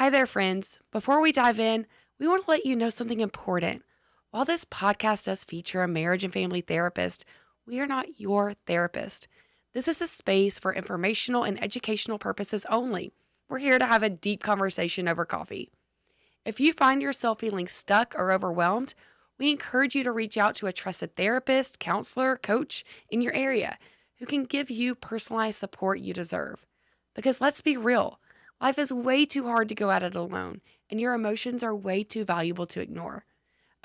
Hi there, friends. Before we dive in, we want to let you know something important. While this podcast does feature a marriage and family therapist, we are not your therapist. This is a space for informational and educational purposes only. We're here to have a deep conversation over coffee. If you find yourself feeling stuck or overwhelmed, we encourage you to reach out to a trusted therapist, counselor, coach in your area who can give you personalized support you deserve. Because let's be real, life is way too hard to go at it alone, and your emotions are way too valuable to ignore.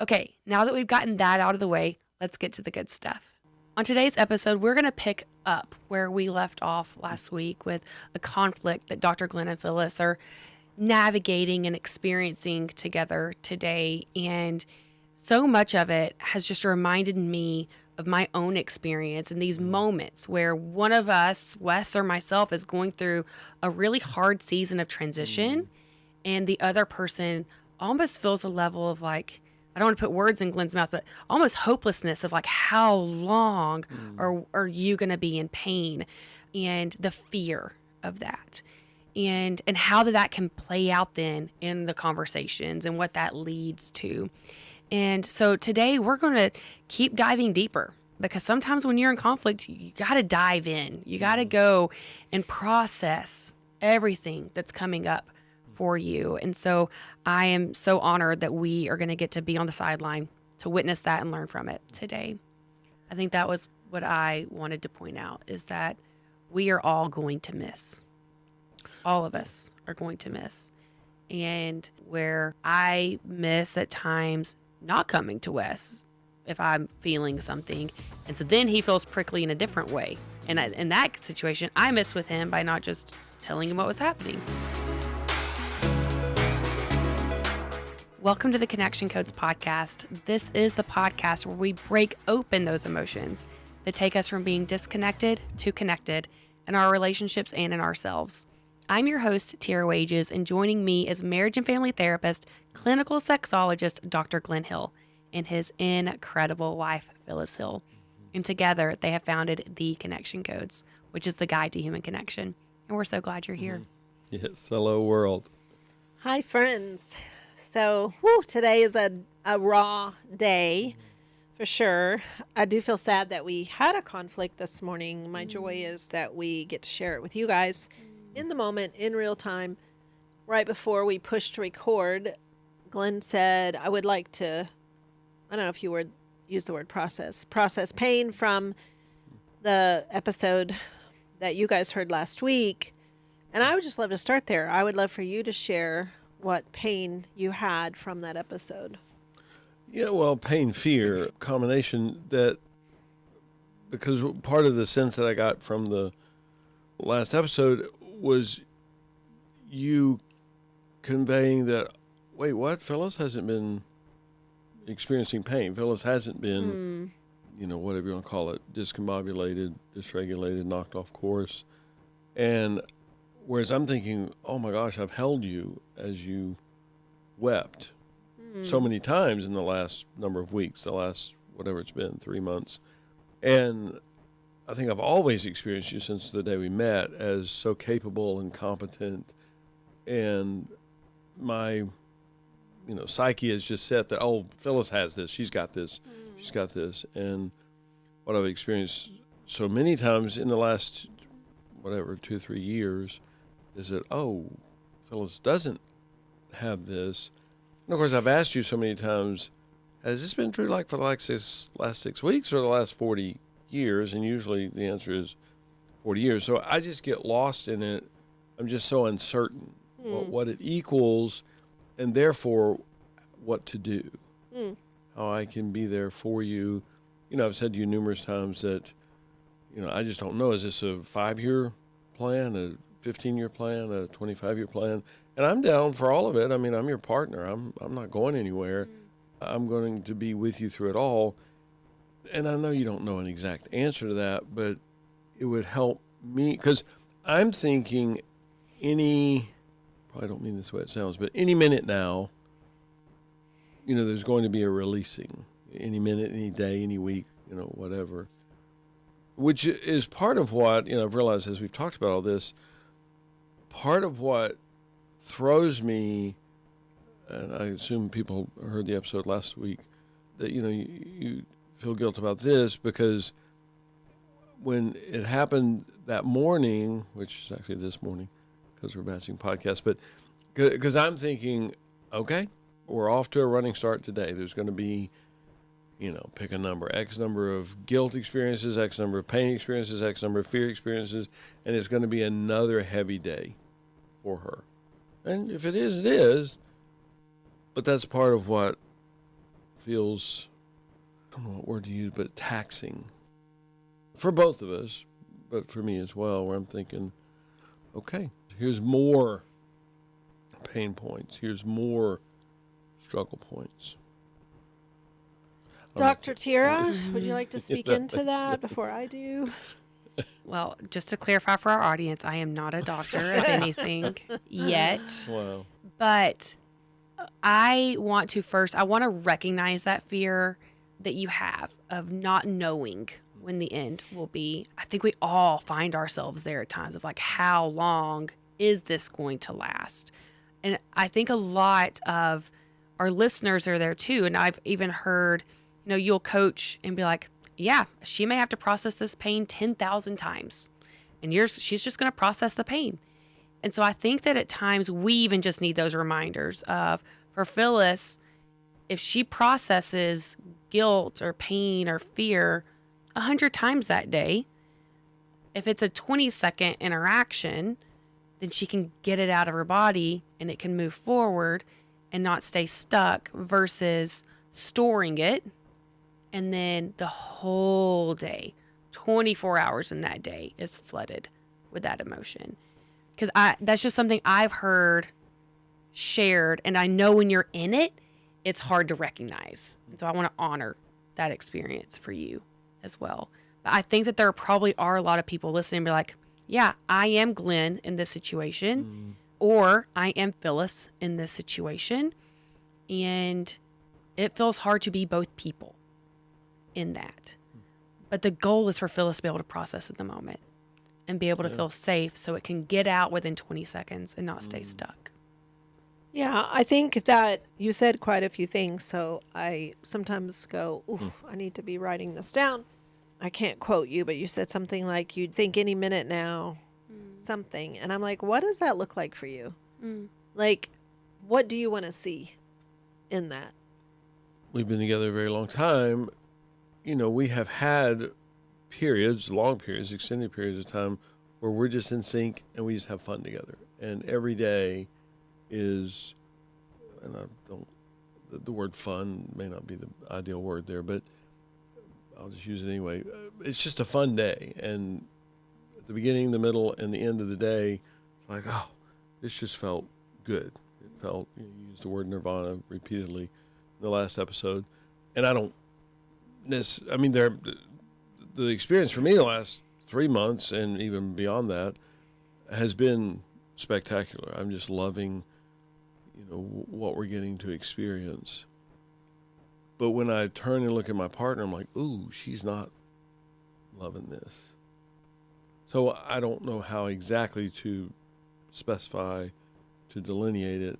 Okay, now that we've gotten that out of the way, let's get to the good stuff. On today's episode, we're going to pick up where we left off last week with a conflict that Dr. Glen and Phyllis are navigating and experiencing together today. And so much of it has just reminded me of my own experience in these moments where one of us, Wes or myself, is going through a really hard season of transition, and the other person almost feels a level of like, I don't want to put words in Glen's mouth, but almost hopelessness of like, how long are you going to be in pain, and the fear of that, and how that can play out then in the conversations and what that leads to. And so today we're going to keep diving deeper, because sometimes when you're in conflict, you got to dive in. You got to go and process everything that's coming up for you. And so I am so honored that we are going to get to be on the sideline to witness that and learn from it today. I think that was what I wanted to point out, is that we are all going to miss. All of us are going to miss. And where I miss at times not coming to Wes if I'm feeling something, and so then he feels prickly in a different way. And in that situation, I miss with him by not just telling him what was happening. Welcome to the Connection Codes podcast. This is the podcast where we break open those emotions that take us from being disconnected to connected in our relationships and in ourselves. I'm your host, Tera Wages, and joining me is marriage and family therapist, clinical sexologist, Dr. Glen Hill, and his incredible wife, Phyllis Hill. And together, they have founded the Connection Codes, which is the guide to human connection. And we're so glad you're here. Yes, hello world. Hi, friends. So, today is a raw day, for sure. I do feel sad that we had a conflict this morning. My joy is that we get to share it with you guys in the moment, in real time. Right before we pushed record, Glen said, I would like to, I don't know if you would use the word process pain from the episode that you guys heard last week. And I would just love to start there. I would love for you to share what pain you had from that episode. Yeah, well, pain, fear, combination that, because part of the sense that I got from the last episode was you conveying that, wait, what? Phyllis hasn't been experiencing pain. Phyllis hasn't been, whatever you want to call it, discombobulated, dysregulated, knocked off course. And whereas I'm thinking, oh my gosh, I've held you as you wept so many times in the last number of weeks, the last, whatever it's been, 3 months. And I think I've always experienced you since the day we met as so capable and competent, and my, psyche has just set that, oh, Phyllis has this, she's got this, she's got this. And what I've experienced so many times in the last, 2 or 3 years is that, oh, Phyllis doesn't have this. And of course, I've asked you so many times, has this been true like for the last 6 weeks or the last 40 years? And usually the answer is 40 years. So I just get lost in it. I'm just so uncertain what it equals, and therefore what to do, how I can be there for you. I've said to you numerous times that, I just don't know. Is this a 5-year plan, a 15-year plan, a 25-year plan? And I'm down for all of it. I mean, I'm your partner. I'm not going anywhere. I'm going to be with you through it all. And I know you don't know an exact answer to that, but it would help me, because I'm thinking I don't mean this way it sounds, but any minute now, there's going to be a releasing. Any minute, any day, any week, whatever. Which is part of what, I've realized as we've talked about all this, part of what throws me, and I assume people heard the episode last week, that, you feel guilt about this because when it happened that morning, which is actually this morning because we're batching podcasts, but because I'm thinking, okay, we're off to a running start today. There's going to be, pick a number, X number of guilt experiences, X number of pain experiences, X number of fear experiences, and it's going to be another heavy day for her. And if it is, it is. But that's part of what feels, I don't know what word to use, but taxing for both of us, but for me as well, where I'm thinking, okay, here's more pain points. Here's more struggle points. Dr. Tera, would you like to speak into that before I do? Well, just to clarify for our audience, I am not a doctor of anything yet. Wow. But I want to recognize that fear that you have of not knowing when the end will be. I think we all find ourselves there at times of like, how long is this going to last? And I think a lot of our listeners are there too. And I've even heard, you'll coach and be like, yeah, she may have to process this pain 10,000 times. And she's just going to process the pain. And so I think that at times we even just need those reminders of, for Phyllis, if she processes guilt or pain or fear 100 times that day, if it's a 20-second interaction, then she can get it out of her body and it can move forward and not stay stuck versus storing it. And then the whole day, 24 hours in that day is flooded with that emotion. Because that's just something I've heard shared. And I know when you're in it, it's hard to recognize. And so I want to honor that experience for you as well. But I think that there probably are a lot of people listening and be like, yeah, I am Glenn in this situation, or I am Phyllis in this situation. And it feels hard to be both people in that. But the goal is for Phyllis to be able to process at the moment and be able to feel safe so it can get out within 20 seconds and not stay stuck. Yeah, I think that you said quite a few things. So I sometimes go, oof, I need to be writing this down. I can't quote you, but you said something like you'd think any minute now, something. And I'm like, what does that look like for you? Like, what do you want to see in that? We've been together a very long time. We have had periods, long periods, extended periods of time where we're just in sync and we just have fun together. And every day is, and I don't, the word fun may not be the ideal word there, but I'll just use it anyway. It's just a fun day. And at the beginning, the middle, and the end of the day, it's like, oh, this just felt good. It felt, you used the word nirvana repeatedly in the last episode. And I don't, the experience for me the last 3 months and even beyond that has been spectacular. I'm just loving, what we're getting to experience. But when I turn and look at my partner, I'm like, ooh, she's not loving this. So I don't know how exactly to specify, to delineate it.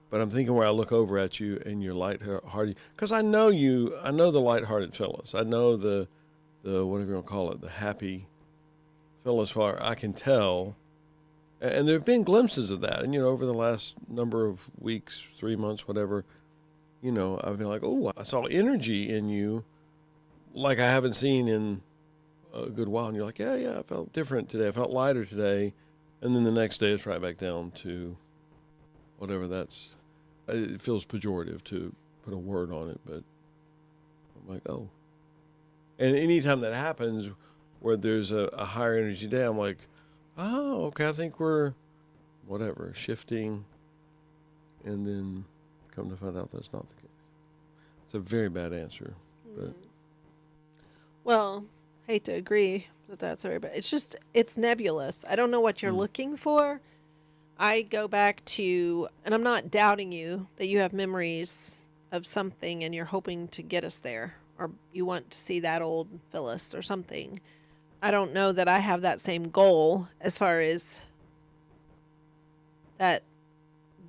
But I'm thinking where I look over at you and you're lighthearted, because I know the lighthearted Phyllis. I know the whatever you want to call it, the happy Phyllis. I can tell, and there have been glimpses of that. And over the last number of weeks, 3 months, whatever, I've been like, oh, I saw energy in you, like I haven't seen in a good while. And you're like, yeah, I felt different today. I felt lighter today, and then the next day it's right back down to whatever that's. It feels pejorative to put a word on it, but I'm like, oh. And anytime that happens where there's a higher energy day, I'm like, oh, okay, I think we're, shifting. And then come to find out that's not the case. It's a very bad answer. But Well, hate to agree that that's very bad. It's nebulous. I don't know what you're looking for. I go back to, and I'm not doubting you that you have memories of something and you're hoping to get us there, or you want to see that old Phyllis or something. I don't know that I have that same goal as far as that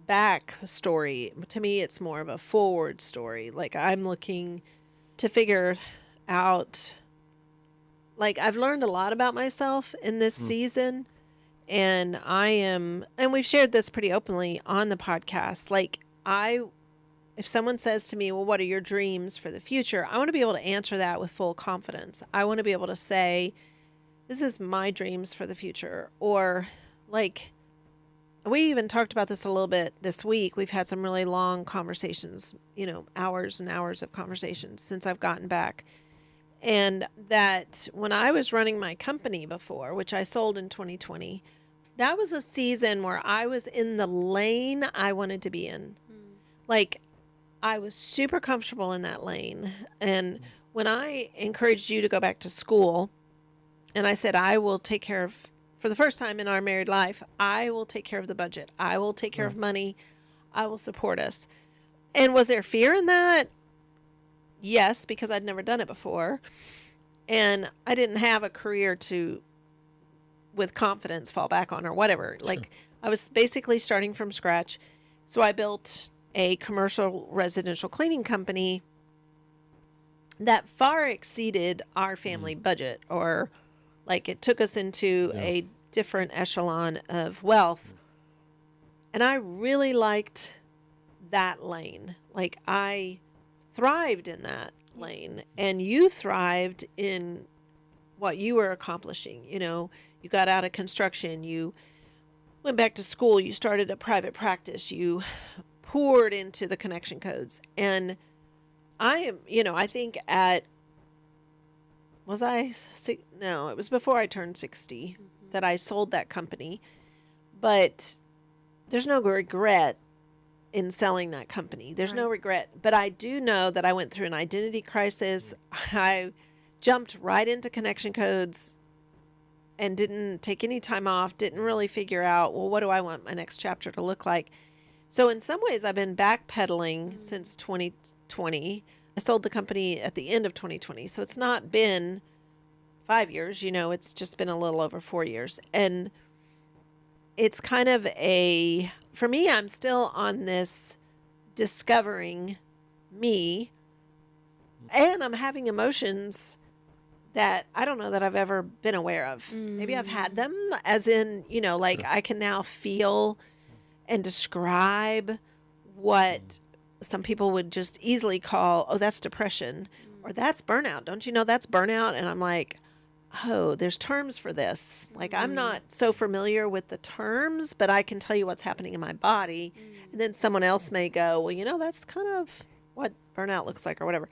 back story. To me, it's more of a forward story. Like I'm looking to figure out, like I've learned a lot about myself in this season, and and we've shared this pretty openly on the podcast. Like if someone says to me, well, what are your dreams for the future? I want to be able to answer that with full confidence. I want to be able to say, this is my dreams for the future. Or like, we even talked about this a little bit this week. We've had some really long conversations, hours and hours of conversations since I've gotten back. And that when I was running my company before, which I sold in 2020, that was a season where I was in the lane I wanted to be in. Like, I was super comfortable in that lane. And when I encouraged you to go back to school, and I said, I will take care of, for the first time in our married life, I will take care of the budget. I will take care of money. I will support us. And was there fear in that? Yes, because I'd never done it before. And I didn't have a career to, with confidence, fall back on or whatever. Like, I was basically starting from scratch. So I built a commercial residential cleaning company that far exceeded our family budget, or like it took us into a different echelon of wealth. And I really liked that lane. Like I thrived in that lane, and you thrived in what you were accomplishing. You got out of construction, you went back to school, you started a private practice, you poured into the connection codes. And I am, I think no, it was before I turned 60 that I sold that company. But there's no regret in selling that company. There's no regret. But I do know that I went through an identity crisis. I jumped right into connection codes and didn't take any time off, didn't really figure out, well, what do I want my next chapter to look like? So in some ways, I've been backpedaling since 2020. I sold the company at the end of 2020. So it's not been 5 years, it's just been a little over 4 years. And it's kind of for me, I'm still on this discovering me, and I'm having emotions that I don't know that I've ever been aware of. Maybe I've had them, as in, like I can now feel and describe what some people would just easily call, oh, that's depression, or that's burnout. Don't you know that's burnout? And I'm like, oh, there's terms for this. Like, I'm not so familiar with the terms, but I can tell you what's happening in my body. And then someone else may go, well, that's kind of what burnout looks like or whatever.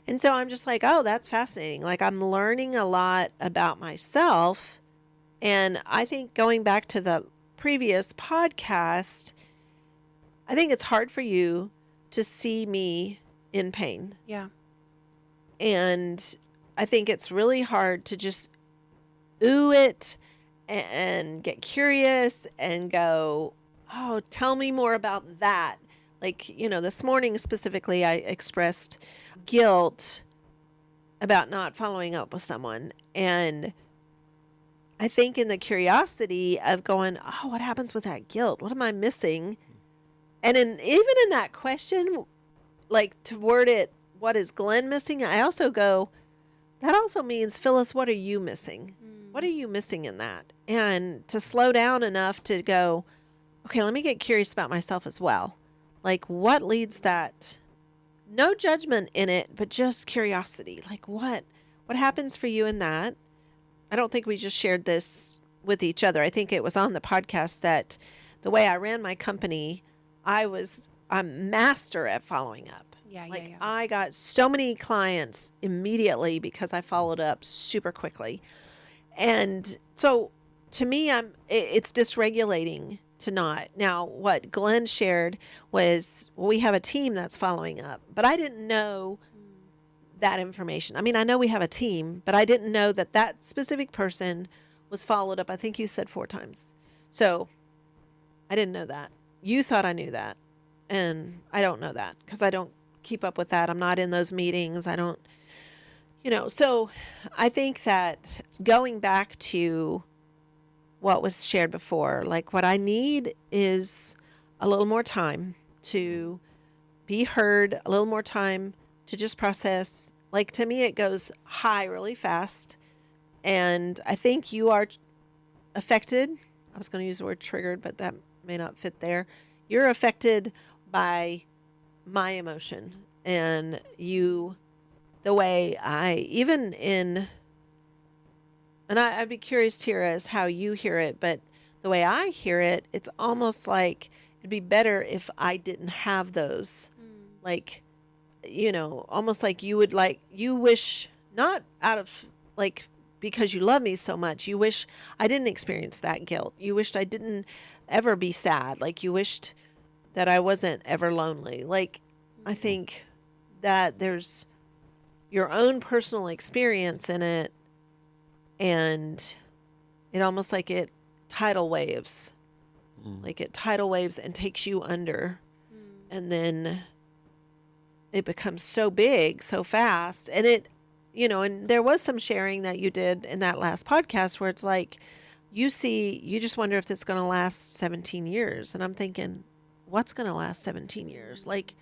And so I'm just like, oh, that's fascinating. Like, I'm learning a lot about myself. And I think going back to the previous podcast, I think it's hard for you to see me in pain. Yeah. And I think it's really hard to just ooh it and get curious and go, oh, tell me more about that. Like, this morning specifically, I expressed guilt about not following up with someone. And I think in the curiosity of going, oh, what happens with that guilt? What am I missing? And even in that question, like to word it, what is Glenn missing? I also go, that also means, Phyllis, what are you missing? What are you missing in that? And to slow down enough to go, okay, let me get curious about myself as well. Like, what leads that? No judgment in it, but just curiosity. Like, what happens for you in that? I don't think we just shared this with each other. I think it was on the podcast that the way I ran my company, I'm master at following up. Yeah. I got so many clients immediately because I followed up super quickly. And so to me, it's dysregulating to not. Now, what Glenn shared was, well, we have a team that's following up, but I didn't know that information. I mean, I know we have a team, but I didn't know that specific person was followed up. I think you said 4 times. So I didn't know that. You thought I knew that. And I don't know that because I don't keep up with that. I'm not in those meetings. I don't, so I think that going back to what was shared before, like what I need is a little more time to be heard, a little more time to just process. Like, to me, it goes high really fast. And I think you are affected. I was going to use the word triggered, but that may not fit there. You're affected by my emotion and the way I'd be curious, Tera, as how you hear it, but the way I hear it, it's almost like it'd be better if I didn't have those. Like, almost like you wish, not out of, like, because you love me so much, you wish I didn't experience that guilt. You wished I didn't ever be sad. Like, you wished that I wasn't ever lonely. Like, I think that there's your own personal experience in it, and it almost like it tidal waves. Like, it tidal waves and takes you under. And then it becomes so big, so fast. And and there was some sharing that you did in that last podcast where it's like, you just wonder if it's going to last 17 years. And I'm thinking, what's going to last 17 years? Like,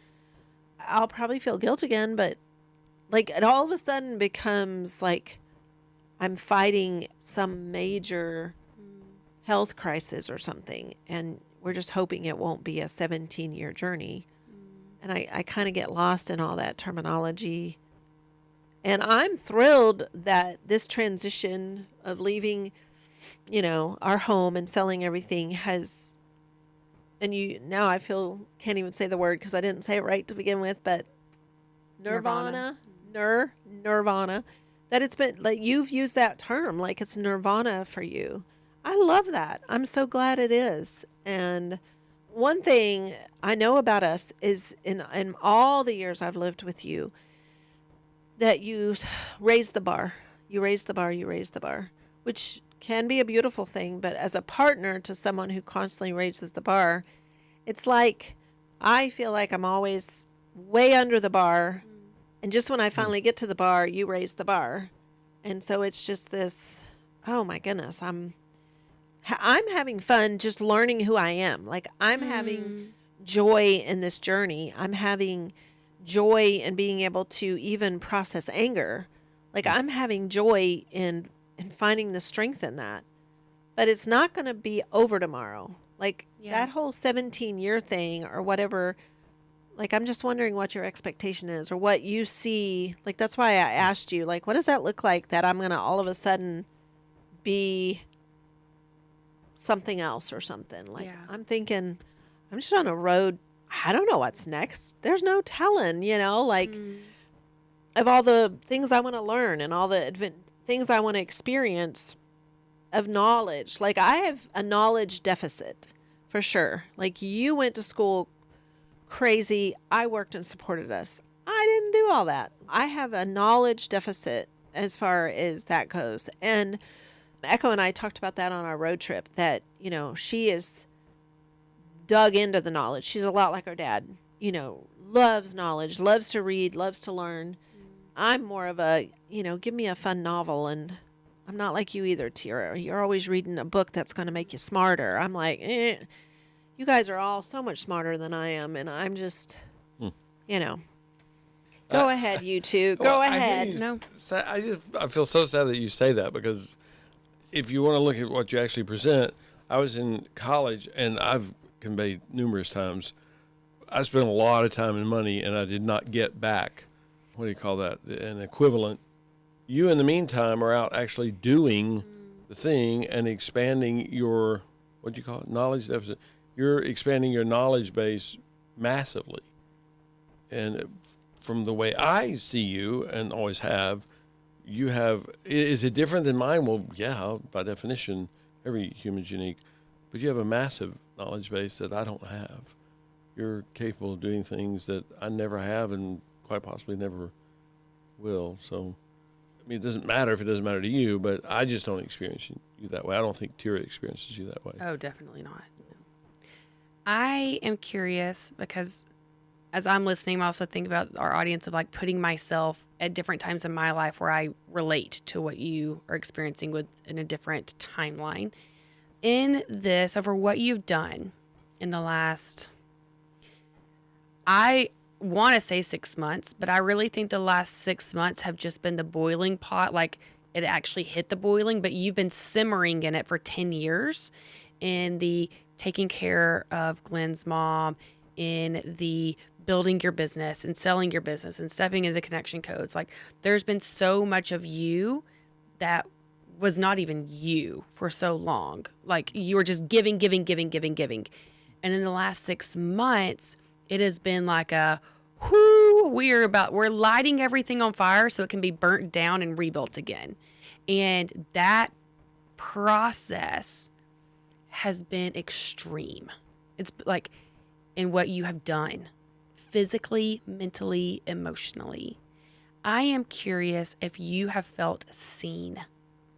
I'll probably feel guilt again, but like, it all of a sudden becomes like I'm fighting some major health crisis or something. And we're just hoping it won't be a 17-year journey. And I kind of get lost in all that terminology. And I'm thrilled that this transition of leaving, our home and selling everything has, now I can't even say the word because I didn't say it right to begin with, but nirvana, that it's been, like, you've used that term, like it's nirvana for you. I love that. I'm so glad it is. And one thing I know about us is in all the years I've lived with you, that you raise the bar. You raise the bar, which can be a beautiful thing. But as a partner to someone who constantly raises the bar, it's like I feel like I'm always way under the bar. And just when I finally get to the bar, you raise the bar. And so it's just this, oh my goodness, I'm having fun just learning who I am. Like, I'm having joy in this journey. I'm having joy in being able to even process anger. Like, I'm having joy in finding the strength in that. But it's not going to be over tomorrow. Like, that whole 17-year thing or whatever, like, I'm just wondering what your expectation is or what you see. Like, that's why I asked you, like, what does that look like that I'm going to all of a sudden be something else or something? Like, I'm thinking, I'm just on a road. I don't know what's next. There's no telling, like, of all the things I want to learn and all the things I want to experience of knowledge. Like, I have a knowledge deficit for sure. Like, you went to school crazy. I worked and supported us. I didn't do all that. I have a knowledge deficit as far as that goes. And Echo and I talked about that on our road trip, that, she is dug into the knowledge. She's a lot like her dad, loves knowledge, loves to read, loves to learn. I'm more of a, give me a fun novel. And I'm not like you either, Tera. You're always reading a book that's going to make you smarter. I'm like, you guys are all so much smarter than I am. And I'm just, go ahead, you two. Go ahead. I feel so sad that you say that, because if you want to look at what you actually present, I was in college, and I've conveyed numerous times, I spent a lot of time and money, and I did not get back, what do you call that, an equivalent. You, in the meantime, are out actually doing the thing and expanding your, what do you call it, knowledge deficit. You're expanding your knowledge base massively. And from the way I see you, and always have, is it different than mine? Well, yeah, by definition, every human's unique. But you have a massive knowledge base that I don't have. You're capable of doing things that I never have and quite possibly never will. So, I mean, it doesn't matter if it doesn't matter to you, but I just don't experience you that way. I don't think Tera experiences you that way. Oh, definitely not. I am curious because as I'm listening, I also think about our audience of, like, putting myself at different times in my life where I relate to what you are experiencing in a different timeline. In this, over what you've done, in the last, I want to say 6 months, but I really think the last 6 months have just been the boiling pot. Like it actually hit the boiling, but you've been simmering in it for 10 years in the taking care of Glen's mom, in the building your business and selling your business and stepping into the connection codes. Like there's been so much of you that was not even you for so long. Like you were just giving, giving, giving, giving, giving. And in the last 6 months, it has been like a, whoo, we're lighting everything on fire so it can be burnt down and rebuilt again. And that process has been extreme. It's like in what you have done physically, mentally, emotionally. I am curious if you have felt seen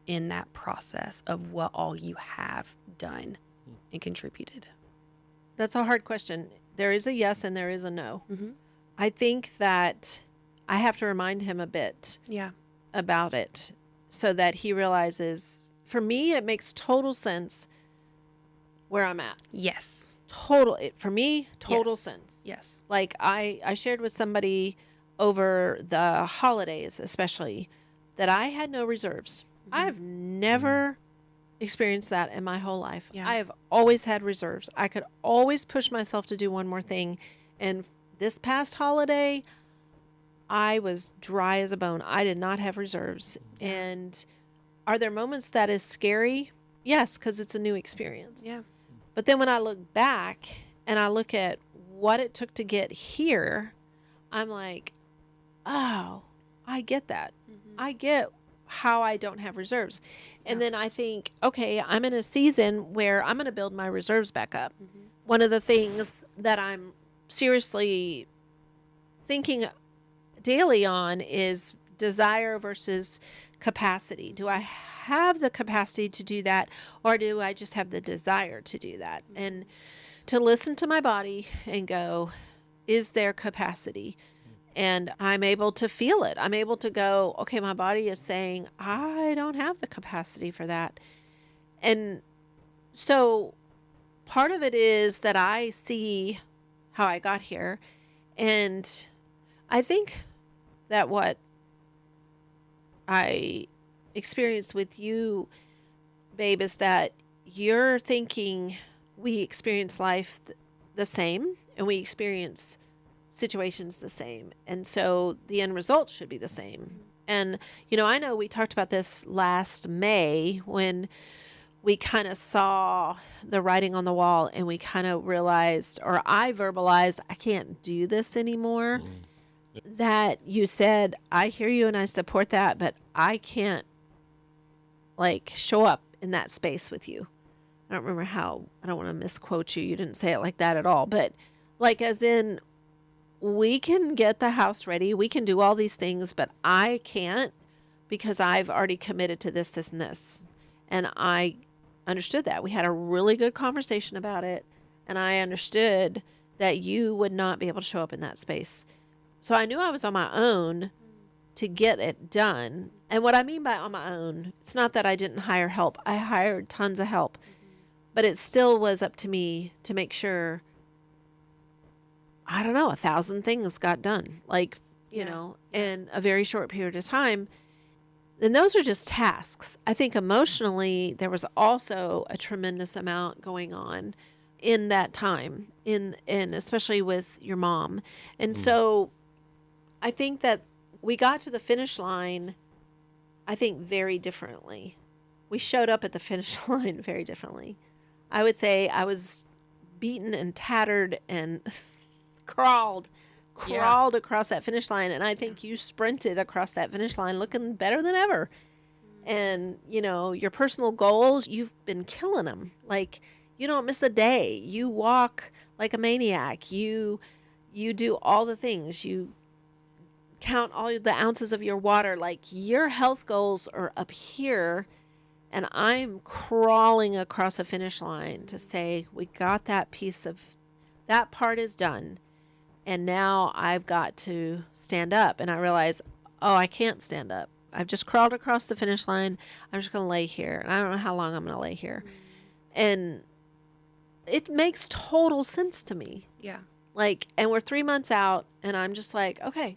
in that process of what all you have done and contributed. That's a hard question. There is a yes and there is a no. Mm-hmm. I think that I have to remind him a bit about it so that he realizes, for me, it makes total sense where I'm at. Yes. For me, total sense. Yes. Like I shared with somebody over the holidays, especially, that I had no reserves. Mm-hmm. I've never experienced that in my whole life. Yeah. I have always had reserves. I could always push myself to do one more thing. And this past holiday, I was dry as a bone. I did not have reserves. Yeah. And are there moments that is scary? Yes, because it's a new experience. Yeah. But then when I look back and I look at what it took to get here, I'm like, oh, I get that. Mm-hmm. I get how I don't have reserves. And then I think, okay, I'm in a season where I'm going to build my reserves back up. Mm-hmm. One of the things that I'm seriously thinking daily on is desire versus capacity. Do I have the capacity to do that, or do I just have the desire to do that? And to listen to my body and go, is there capacity? And I'm able to feel it. I'm able to go, okay, my body is saying, I don't have the capacity for that. And so part of it is that I see how I got here. And I think that what I experienced with you, babe, is that you're thinking we experience life the same and we experience situations the same. And so the end result should be the same. And, you know, I know we talked about this last May when we kind of saw the writing on the wall and we kind of realized, or I verbalized, I can't do this anymore. That you said, I hear you and I support that, but I can't like show up in that space with you. I don't remember how, I don't want to misquote you. You didn't say it like that at all, but like as in, we can get the house ready. We can do all these things, but I can't because I've already committed to this, this, and this. And I understood that. We had a really good conversation about it. And I understood that you would not be able to show up in that space. So I knew I was on my own to get it done. And what I mean by on my own, it's not that I didn't hire help. I hired tons of help. But it still was up to me to make sure, I don't know, 1,000 things got done, like, you know, in a very short period of time. And those are just tasks. I think emotionally, there was also a tremendous amount going on in that time, in especially with your mom. And so I think that we got to the finish line, I think, very differently. We showed up at the finish line very differently. I would say I was beaten and tattered and crawled across that finish line. And I think you sprinted across that finish line looking better than ever. And, you know, your personal goals, you've been killing them. Like, you don't miss a day. You walk like a maniac. You do all the things. You count all the ounces of your water. Like, your health goals are up here. And I'm crawling across a finish line to say, we got that piece of, that part is done. And now I've got to stand up. And I realize, oh, I can't stand up. I've just crawled across the finish line. I'm just going to lay here. And I don't know how long I'm going to lay here. And it makes total sense to me. Yeah. Like, and we're 3 months out, and I'm just like, okay,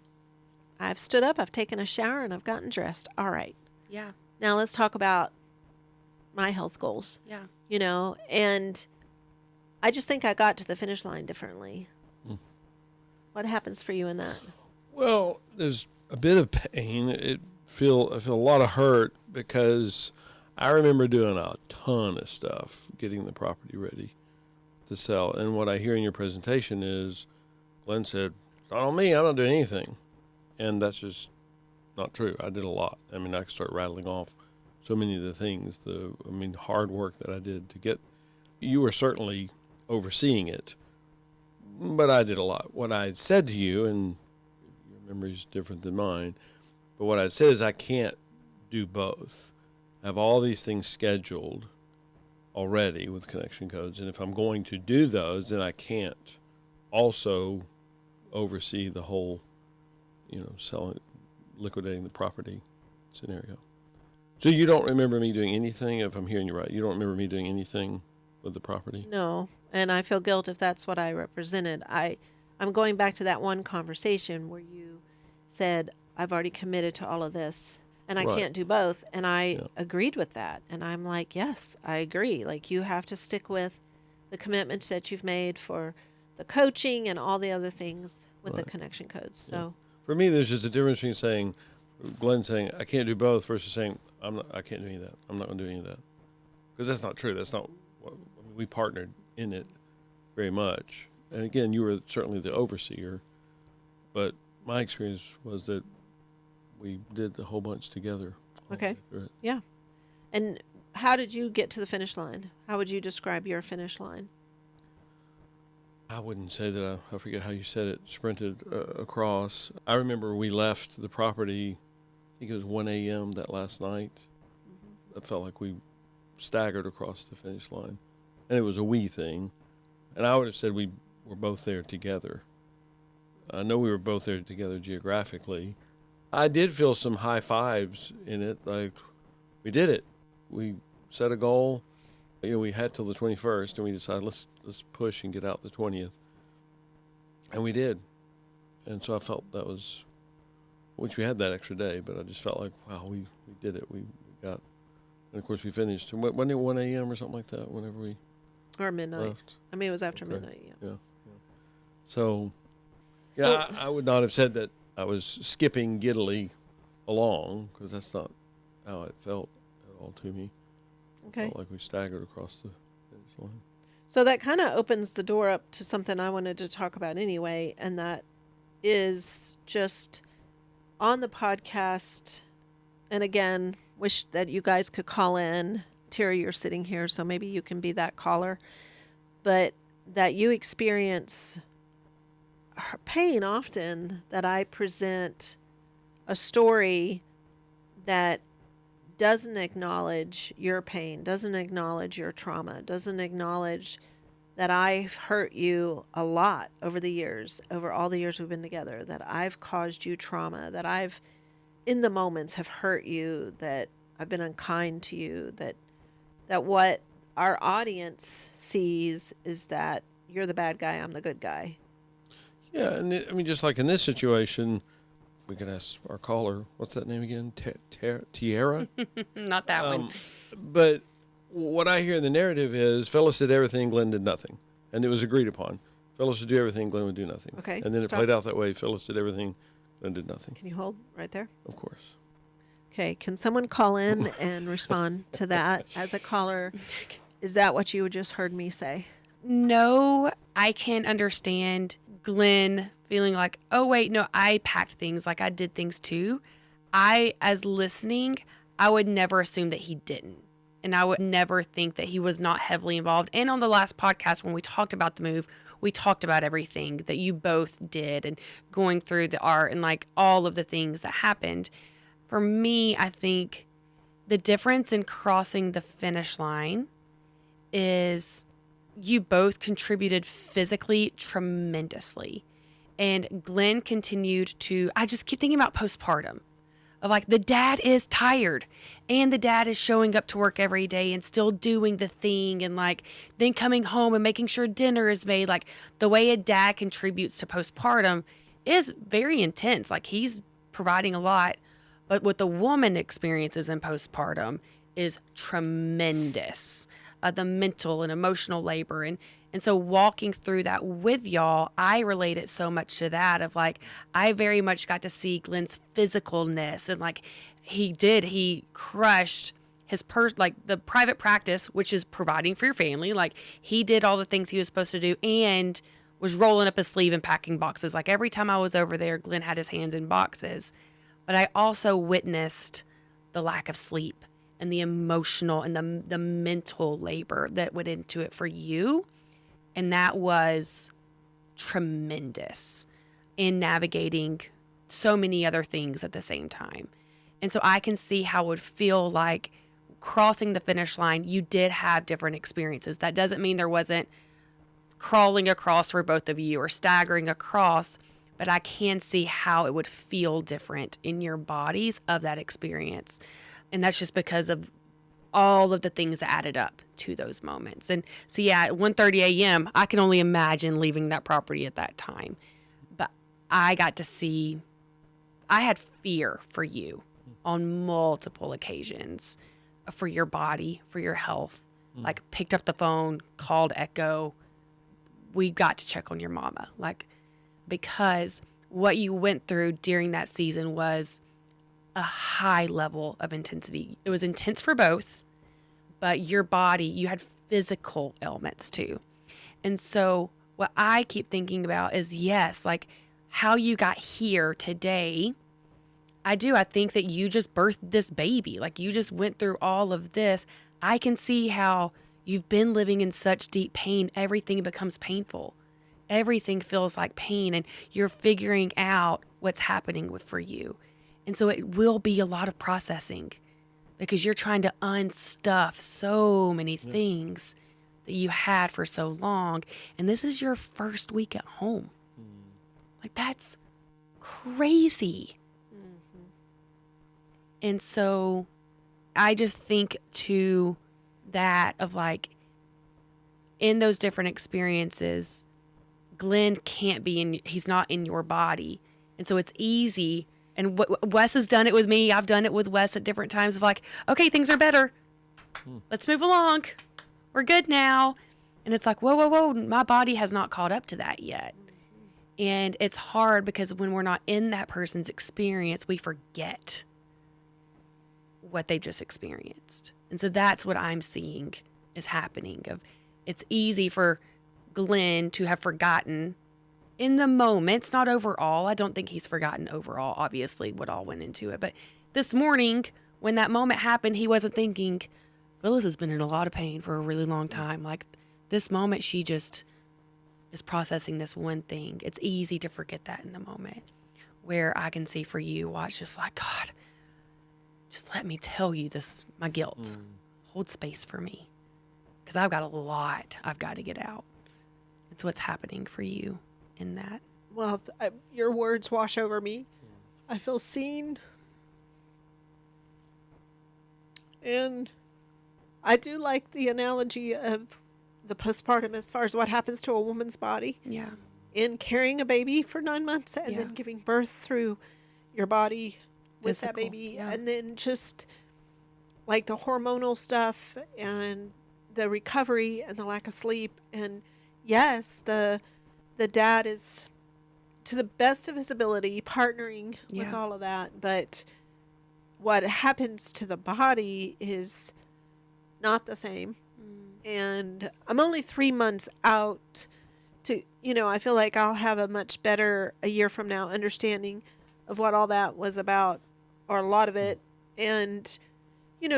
I've stood up, I've taken a shower, and I've gotten dressed. All right. Yeah. Now let's talk about my health goals, Yeah. you know, and I just think I got to the finish line differently. What happens for you in that? Well, there's a bit of pain. I feel a lot of hurt because I remember doing a ton of stuff, getting the property ready to sell. And what I hear in your presentation is Glenn said, not on me, I'm not doing anything. And that's just not true. I did a lot. I mean, I could start rattling off so many of the things, hard work that I did to get. You were certainly overseeing it, but I did a lot. What I had said to you, and your memory's different than mine, but what I said is I can't do both. I have all these things scheduled already with connection codes, and if I'm going to do those, then I can't also oversee the whole, selling, liquidating the property scenario. So you don't remember me doing anything, if I'm hearing you right, you don't remember me doing anything with the property? No, and I feel guilt if that's what I represented. I'm going back to that one conversation where you said, I've already committed to all of this, and I Right. can't do both. And I agreed with that. And I'm like, yes, I agree. Like, you have to stick with the commitments that you've made for the coaching and all the other things with the Right. connection codes. So, For me, there's just a difference between Glenn saying, I can't do both, versus saying, I can't do any of that. I'm not going to do any of that. Because that's not true. That's not what, we partnered in it very much. And again, you were certainly the overseer, but my experience was that we did the whole bunch together. all the Okay. way through it. yeah. And how did you get to the finish line? How would you describe your finish line? I wouldn't say that I forget how you said it, sprinted across. I remember we left the property, I think it was 1 a.m. that last night. I felt like we staggered across the finish line. And it was a we thing. And I would have said we were both there together. I know we were both there together geographically. I did feel some high fives in it. Like, we did it. We set a goal. We had till the 21st, and we decided let's push and get out the 20th. And we did. And so I felt that was, which we had that extra day, but I just felt like, wow, we did it. We got, and of course we finished. Wasn't it 1 a.m. or something like that whenever we Or midnight? left? I mean, it was after Okay. midnight, yeah. Yeah. So, yeah, I would not have said that I was skipping giddily along, because that's not how it felt at all to me. Okay. Felt like we staggered across the finish line. So that kind of opens the door up to something I wanted to talk about anyway, and that is just on the podcast. And again, wish that you guys could call in. Tera, you're sitting here, so maybe you can be that caller. But that you experience pain often, that I present a story that doesn't acknowledge your pain, doesn't acknowledge your trauma, doesn't acknowledge that I've hurt you a lot over the years, over all the years we've been together, that I've caused you trauma, that I've, in the moments, have hurt you, that I've been unkind to you, that what our audience sees is that you're the bad guy, I'm the good guy. Yeah, and just like in this situation, we could ask our caller, what's that name again? Tera? Not that one. But what I hear in the narrative is Phyllis did everything, Glenn did nothing. And it was agreed upon. Phyllis would do everything, Glenn would do nothing. Okay, And then it stop. played out that way. Phyllis did everything, Glenn did nothing. Can you hold right there? Of course. Okay, can someone call in and respond to that as a caller? Is that what you just heard me say? No, I can understand Glenn feeling like, oh, wait, no, I packed things, like I did things too. As listening, I would never assume that he didn't. And I would never think that he was not heavily involved. And on the last podcast, when we talked about the move, we talked about everything that you both did and going through the art and like all of the things that happened. For me, I think the difference in crossing the finish line is you both contributed physically tremendously. And Glenn continued to, I just keep thinking about postpartum of like the dad is tired and the dad is showing up to work every day and still doing the thing and like then coming home and making sure dinner is made. Like the way a dad contributes to postpartum is very intense. Like he's providing a lot, but what the woman experiences in postpartum is tremendous. The mental and emotional labor. And so walking through that with y'all, I relate it so much to that of like, I very much got to see Glen's physicalness and like he crushed his like the private practice, which is providing for your family. Like he did all the things he was supposed to do and was rolling up his sleeve and packing boxes. Like every time I was over there, Glen had his hands in boxes, but I also witnessed the lack of sleep and the emotional and the mental labor that went into it for you. And that was tremendous in navigating so many other things at the same time. And so I can see how it would feel like crossing the finish line. You did have different experiences. That doesn't mean there wasn't crawling across for both of you or staggering across, but I can see how it would feel different in your bodies of that experience. And that's just because of all of the things that added up to those moments. And so, yeah, at 1:30 a.m., I can only imagine leaving that property at that time. But I got to see, I had fear for you on multiple occasions, for your body, for your health. Like, picked up the phone, called Echo. We got to check on your mama. Like, because what you went through during that season was a high level of intensity. It was intense for both, but your body, you had physical ailments too. And so what I keep thinking about is, yes, like how you got here today. I think that you just birthed this baby. Like you just went through all of this. I can see how you've been living in such deep pain. Everything becomes painful. Everything feels like pain, and you're figuring out what's happening for you. And so it will be a lot of processing because you're trying to unstuff so many things that you had for so long. And this is your first week at home. Like, that's crazy. And so I just think to that of like, in those different experiences, Glen can't be he's not in your body. And so it's easy. And Wes has done it with me. I've done it with Wes at different times of like, okay, things are better. Let's move along. We're good now. And it's like, whoa. My body has not caught up to that yet. And it's hard because when we're not in that person's experience, we forget what they've just experienced. And so that's what I'm seeing is happening. It's easy for Glen to have forgotten in the moment. It's not overall. I don't think he's forgotten overall, obviously, what all went into it. But this morning, when that moment happened, he wasn't thinking, Phyllis has been in a lot of pain for a really long time. Like, this moment, she just is processing this one thing. It's easy to forget that in the moment. Where I can see for you, watch just like, God, just let me tell you this, my guilt. Hold space for me. Because I've got a lot I've got to get out. It's what's happening for you in that. Well, your words wash over me. I feel seen. And I do like the analogy of the postpartum as far as what happens to a woman's body. Yeah. In carrying a baby for 9 months and then giving birth through your body with that baby. Yeah. And then just like the hormonal stuff and the recovery and the lack of sleep. And yes, the dad is, to the best of his ability, partnering with all of that. But what happens to the body is not the same. And I'm only 3 months out to, I feel like I'll have a much better, a year from now, understanding of what all that was about, or a lot of it. And,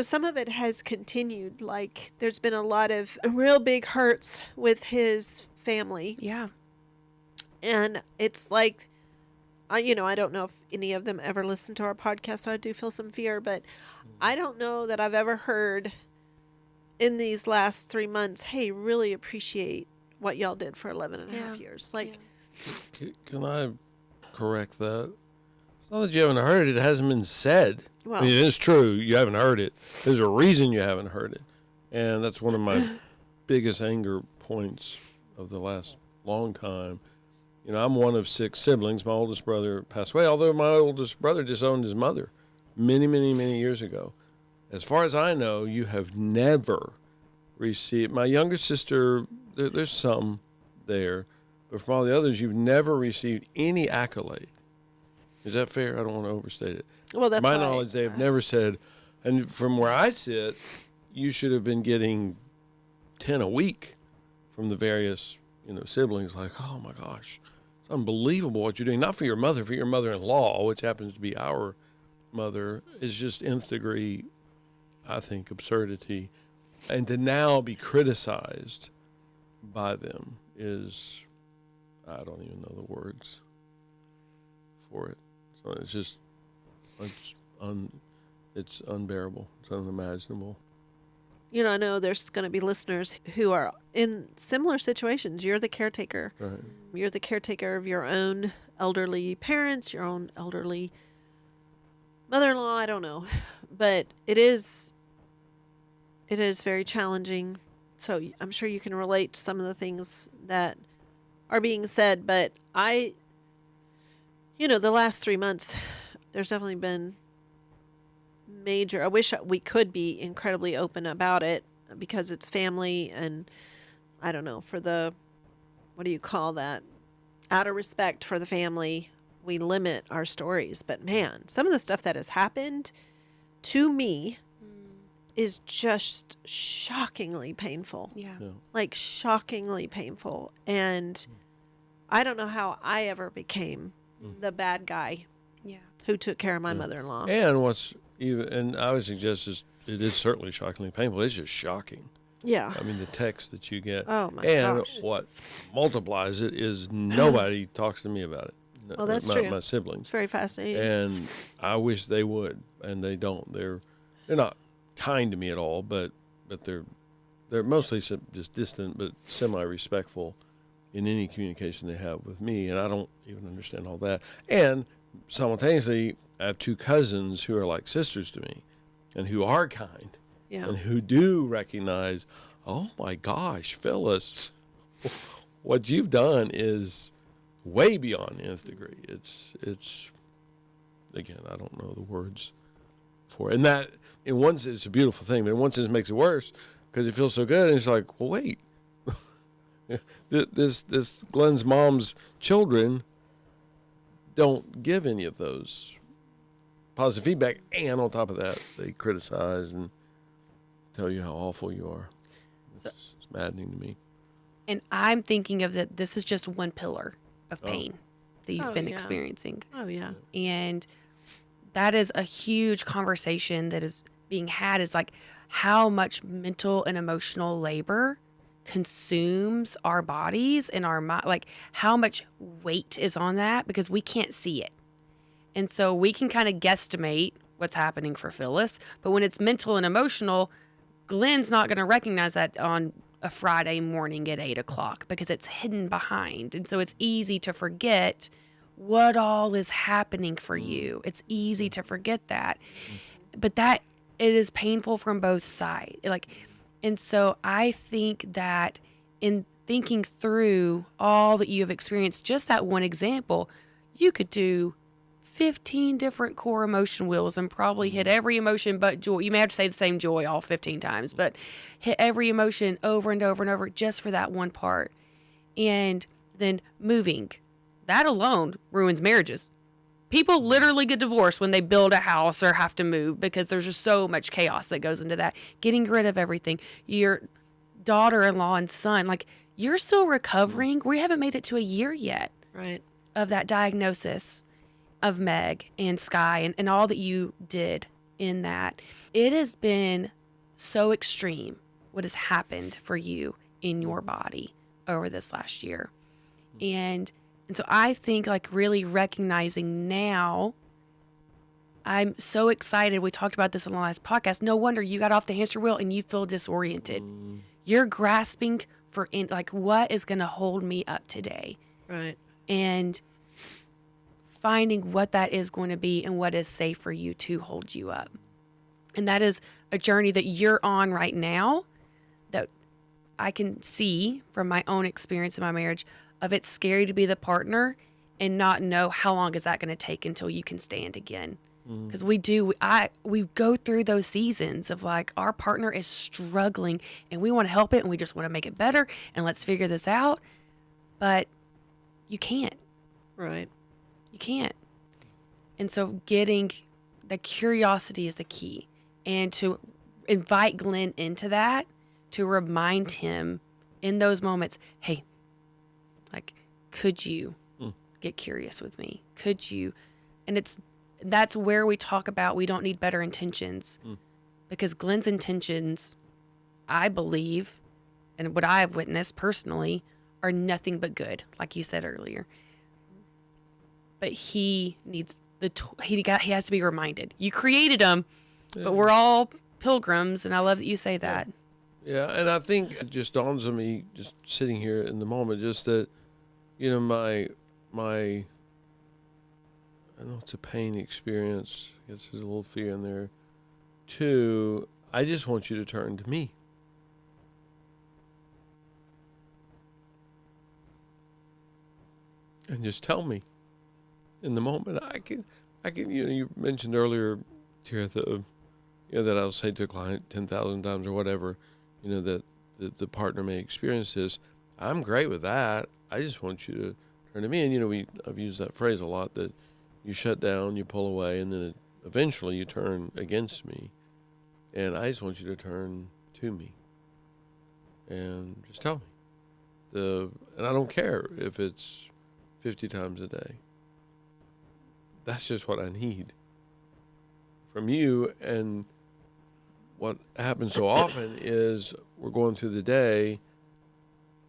some of it has continued. Like, there's been a lot of real big hurts with his family. Yeah. And it's like, I don't know if any of them ever listen to our podcast, so I do feel some fear, but I don't know that I've ever heard in these last 3 months, hey, really appreciate what y'all did for 11 and a half years. Like, Can I correct that? It's not that you haven't heard it. It hasn't been said. Well, I mean, it's true. You haven't heard it. There's a reason you haven't heard it. And that's one of my biggest anger points of the last long time. You know, I'm one of 6 siblings. My oldest brother passed away, although my oldest brother disowned his mother many, many, many years ago. As far as I know, you have never received, my younger sister, there's some there, but from all the others, you've never received any accolade. Is that fair? I don't want to overstate it. well, that's To my why- knowledge, they have never said, and from where I sit, you should have been getting 10 a week from the various, siblings. Like, oh my gosh, it's unbelievable what you're doing. Not for your mother-in-law, which happens to be our mother, is just nth degree, I think, absurdity. And to now be criticized by them is, I don't even know the words for it. So it's unbearable. It's unimaginable. I know there's going to be listeners who are in similar situations. You're the caretaker. Right. You're the caretaker of your own elderly parents, your own elderly mother-in-law. I don't know, but it is very challenging. So I'm sure you can relate to some of the things that are being said. But the last 3 months, there's definitely been major. I wish we could be incredibly open about it because it's family, and I don't know, for the, what do you call that? Out of respect for the family, we limit our stories. But man, some of the stuff that has happened to me is just shockingly painful. Yeah. Like shockingly painful. And I don't know how I ever became the bad guy Yeah. who took care of my mother-in-law. And I would suggest it is certainly shockingly painful. It's just shocking. Yeah. I mean, the text that you get. Oh my and gosh. what multiplies it is nobody talks to me about it. Well, that's my, true. My siblings. It's very fascinating. And I wish they would, and they don't. They're not kind to me at all, but they're mostly just distant, but semi-respectful in any communication they have with me, and I don't even understand all that. And simultaneously, I have 2 cousins who are like sisters to me, and who are kind, Yeah. and who do recognize, oh my gosh, Phyllis, what you've done is way beyond nth degree. It's again, I don't know the words for it. And that, in one sense, it's a beautiful thing, but in one sense, it makes it worse because it feels so good. And it's like, well, wait, this Glen's mom's children don't give any of those positive feedback, and on top of that, they criticize and tell you how awful you are. It's maddening to me. And I'm thinking of that this is just one pillar of pain that you've been yeah. experiencing. Oh, yeah. And that is a huge conversation that is being had, is like how much mental and emotional labor consumes our bodies and our mind, like how much weight is on that because we can't see it. And so we can kind of guesstimate what's happening for Phyllis, but when it's mental and emotional, Glen's not going to recognize that on a Friday morning at 8:00 because it's hidden behind. And so it's easy to forget what all is happening for you. It's easy to forget that. But that it is painful from both sides. And so I think that in thinking through all that you have experienced, just that one example, you could do 15 different core emotion wheels and probably hit every emotion but joy. You may have to say the same joy all 15 times, but hit every emotion over and over and over just for that one part. And then moving. That alone ruins marriages. People literally get divorced when they build a house or have to move because there's just so much chaos that goes into that. Getting rid of everything. Your daughter-in-law and son, like, you're still recovering. We haven't made it to a year yet Right. of that diagnosis of Meg and Sky and all that you did in that. It has been so extreme what has happened for you in your body over this last year. And so I think, like, really recognizing now, I'm so excited. We talked about this on the last podcast. No wonder you got off the hamster wheel and you feel disoriented. You're grasping for, what is going to hold me up today? Right. And finding what that is going to be and what is safe for you to hold you up. And that is a journey that you're on right now that I can see from my own experience in my marriage of it's scary to be the partner and not know how long is that going to take until you can stand again. Because we go through those seasons of like our partner is struggling and we want to help it and we just want to make it better and let's figure this out. But you can't. Right. You can't. And so getting the curiosity is the key. And to invite Glen into that, to remind him in those moments, hey, like, could you get curious with me? Could you? And that's where we talk about we don't need better intentions. Because Glen's intentions, I believe, and what I've witnessed personally, are nothing but good, like you said earlier. But he needs he has to be reminded. You created him, but we're all pilgrims, and I love that you say that. Yeah, and I think it just dawns on me, just sitting here in the moment, just that, you know, my I know it's a pain experience. I guess there's a little fear in there. Two, I just want you to turn to me. And just tell me in the moment. I can, you know, you mentioned earlier, Tera, that I'll say to a client 10,000 times or whatever, you know, that the partner may experience this. I'm great with that. I just want you to turn to me. And, you know, I've used that phrase a lot, that you shut down, you pull away, and then eventually you turn against me. And I just want you to turn to me and just tell me. And I don't care if it's 50 times a day. That's just what I need from you. And what happens so often is we're going through the day,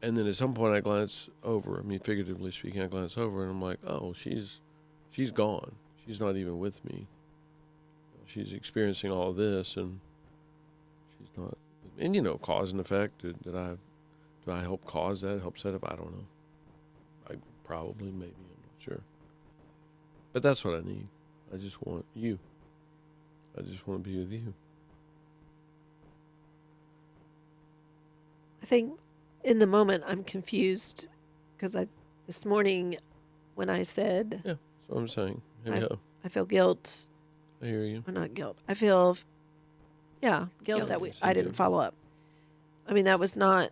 and then at some point I glance over. I mean, figuratively speaking, I glance over and I'm like, oh, she's gone. She's not even with me. She's experiencing all of this, and she's not. And, you know, cause and effect. Do I help cause that? Help set up? I don't know. I probably, maybe, I'm not sure. But that's what I need. I just want you. I just want to be with you. I think in the moment I'm confused because this morning when I said, Yeah, that's what I'm saying. I feel guilt. I hear you. Or not guilt. I feel, guilt that I didn't follow up. I mean, that was not,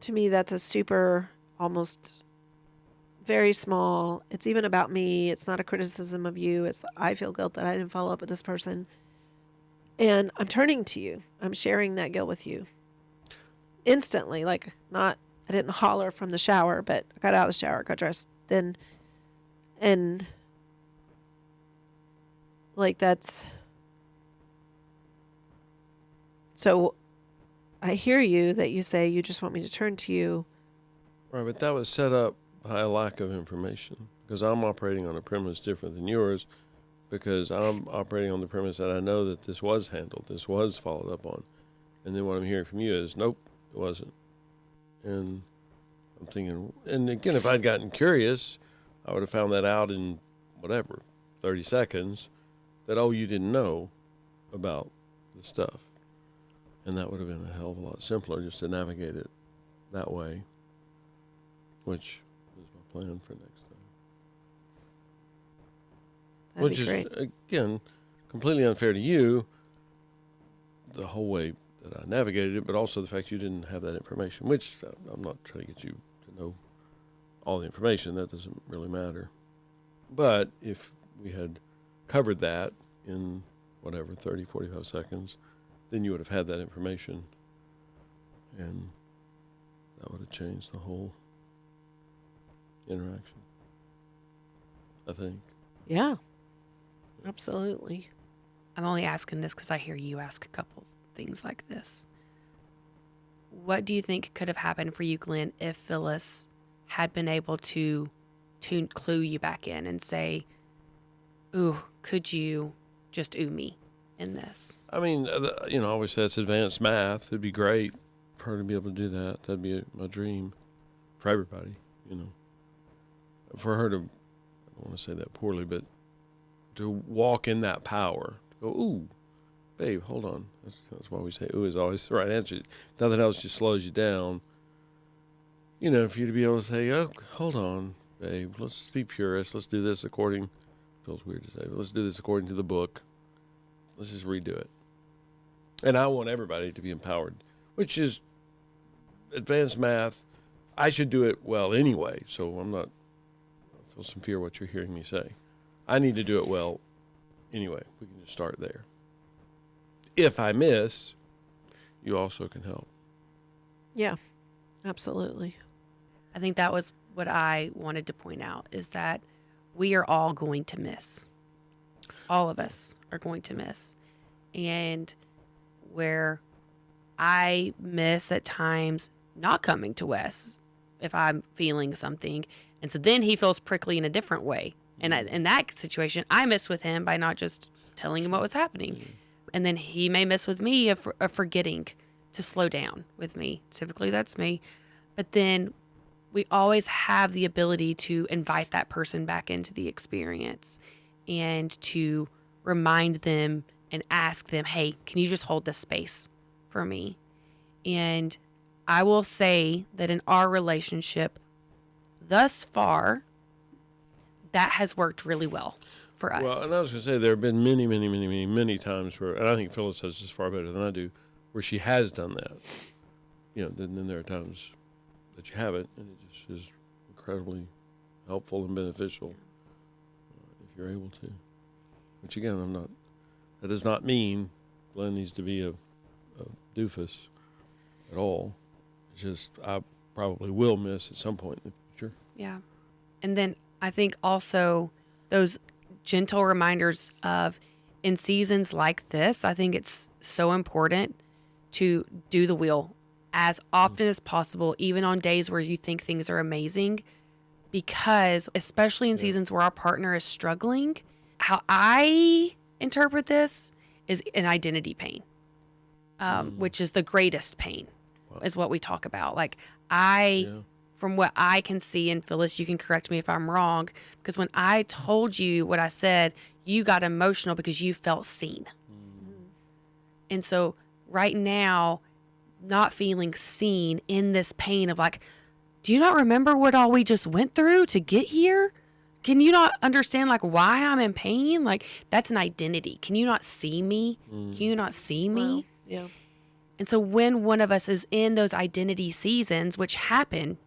to me, that's a super, almost very small. It's even about me. It's not a criticism of you. I feel guilt that I didn't follow up with this person. And I'm turning to you. I'm sharing that guilt with you. Instantly, I didn't holler from the shower, but I got out of the shower, got dressed, then, and that's, so I hear you that you say you just want me to turn to you. Right, but that was set up by a lack of information, because I'm operating on a premise different than yours, because I'm operating on the premise that I know that this was handled, this was followed up on. And then what I'm hearing from you is, nope, it wasn't. And I'm thinking, and again, if I'd gotten curious, I would have found that out in 30 seconds, that, oh, you didn't know about the stuff. And that would have been a hell of a lot simpler just to navigate it that way, which is my plan for next time. That'd Which be is, great. again, completely unfair to you, the whole way that I navigated it, but also the fact you didn't have that information, which I'm not trying to get you to know all the information. That doesn't really matter. But if we had covered that in 30, 45 seconds, then you would have had that information, and that would have changed the whole interaction, I think. Yeah, absolutely. I'm only asking this because I hear you ask a couple things like this. What do you think could have happened for you, Glen, if Phyllis had been able to clue you back in and say, ooh, could you just ooh me in this? I mean, I always say it's advanced math. It'd be great for her to be able to do that. That'd be my dream for everybody, For her to, don't want to say that poorly, but to walk in that power. To go, ooh, babe, hold on. That's why we say ooh is always the right answer. Nothing else just slows you down. You know, for you to be able to say, oh, hold on, babe, let's be purists. Let's do this according, feels weird to say, but let's do this according to the book. Let's just redo it. And I want everybody to be empowered, which is advanced math. I should do it well anyway, so I feel some fear what you're hearing me say. I need to do it well anyway. We can just start there. If I miss, you also can help. Yeah, absolutely. I think that was what I wanted to point out, is that we are all going to miss. All of us are going to miss. And where I miss at times not coming to Wes if I'm feeling something. And so then he feels prickly in a different way. And in that situation, I miss with him by not just telling him what was happening. And then he may miss with me of forgetting to slow down with me. Typically that's me. But then we always have the ability to invite that person back into the experience and to remind them and ask them, hey, can you just hold this space for me? And I will say that in our relationship thus far, that has worked really well for us. Well, and I was going to say there have been many times where, and I think Phyllis does this far better than I do, where she has done that. You know, then there are times that you haven't, and it just is incredibly helpful and beneficial if you're able to. Which again, that does not mean Glenn needs to be a doofus at all. It's just I probably will miss at some point in the future. Yeah. And then I think also those gentle reminders of, in seasons like this, I think it's so important to do the wheel as often as possible, even on days where you think things are amazing, because especially in seasons where our partner is struggling, how I interpret this is an identity pain, which is the greatest pain, is what we talk about. Like from what I can see, and Phyllis, you can correct me if I'm wrong, because when I told you what I said, you got emotional because you felt seen. And so right now, not feeling seen in this pain of like, do you not remember what all we just went through to get here? Can you not understand like why I'm in pain? Like, that's an identity. Can you not see me? Can you not see me? Well, yeah. And so when one of us is in those identity seasons, which happen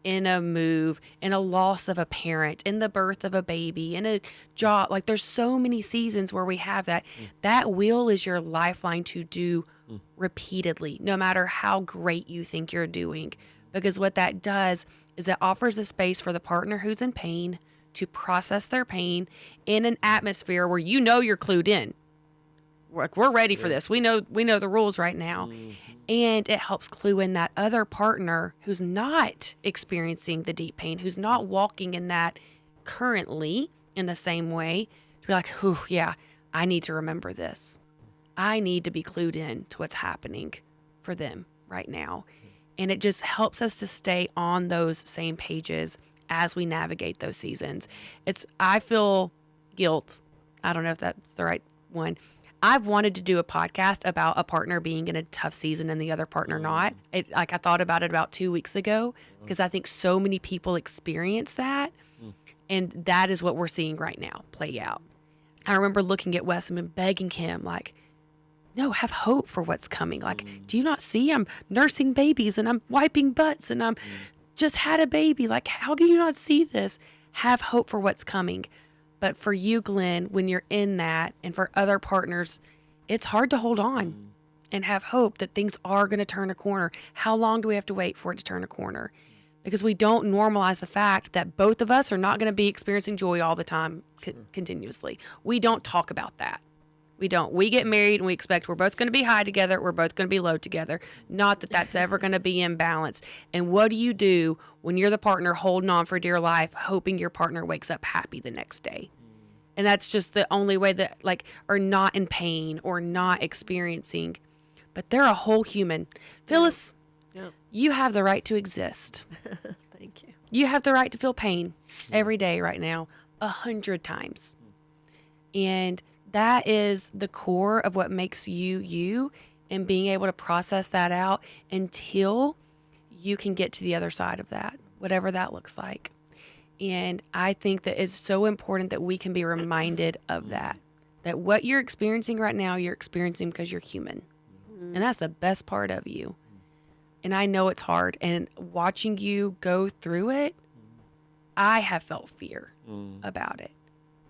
in a move, in a loss of a parent, in the birth of a baby, in a job, like there's so many seasons where we have that. That wheel is your lifeline to do repeatedly, no matter how great you think you're doing. Because what that does is it offers a space for the partner who's in pain to process their pain in an atmosphere where you know you're clued in. Like, we're ready for this. We know the rules right now. And it helps clue in that other partner who's not experiencing the deep pain, who's not walking in that currently in the same way, to be like, "Whew, yeah, I need to remember this. I need to be clued in to what's happening for them right now." And it just helps us to stay on those same pages as we navigate those seasons. I feel guilt. I don't know if that's the right one. I've wanted to do a podcast about a partner being in a tough season and the other partner not. I thought about it about 2 weeks ago because I think so many people experience that. And that is what we're seeing right now play out. I remember looking at Wes and begging him, like, no, have hope for what's coming. Like, do you not see I'm nursing babies and I'm wiping butts and I'm just had a baby? Like, how can you not see this? Have hope for what's coming. But for you, Glenn, when you're in that, and for other partners, it's hard to hold on and have hope that things are going to turn a corner. How long do we have to wait for it to turn a corner? Because we don't normalize the fact that both of us are not going to be experiencing joy all the time continuously. We don't talk about that. We don't. We get married and we expect we're both going to be high together. We're both going to be low together. Not that that's ever going to be imbalanced. And what do you do when you're the partner holding on for dear life, hoping your partner wakes up happy the next day? And that's just the only way that, like, are not in pain or not experiencing. But they're a whole human. Phyllis, you have the right to exist. Thank you. You have the right to feel pain every day right now. 100 times. And that is the core of what makes you you, and being able to process that out until you can get to the other side of that, whatever that looks like. And I think that it's so important that we can be reminded of that what you're experiencing right now, you're experiencing because you're human. And that's the best part of you. And I know it's hard. And watching you go through it, I have felt fear about it.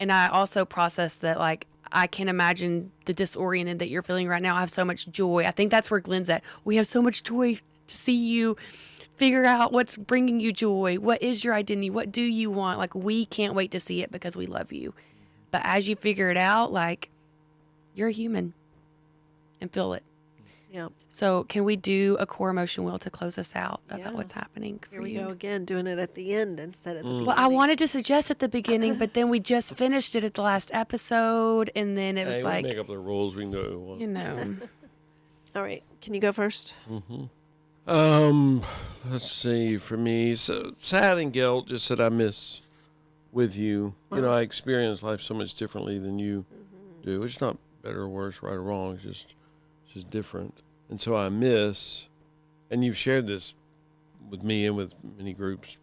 And I also process that, like, I can't imagine the disoriented that you're feeling right now. I have so much joy. I think that's where Glen's at. We have so much joy to see you figure out what's bringing you joy. What is your identity? What do you want? Like, we can't wait to see it because we love you. But as you figure it out, like, you're a human and feel it. Yeah. So can we do a core emotion wheel to close us out about what's happening for Here we you? go again, doing it at the end instead of the beginning. Well, I wanted to suggest at the beginning, but then we just finished it at the last episode, and then it was Hey, like, we make up the rules. We can do you know. All right. Can you go first? Let's see. For me, so sad and guilt, just that I miss with you. You know, I experience life so much differently than you do. It's not better or worse, right or wrong. It's just different. And so I miss, and you've shared this with me and with many groups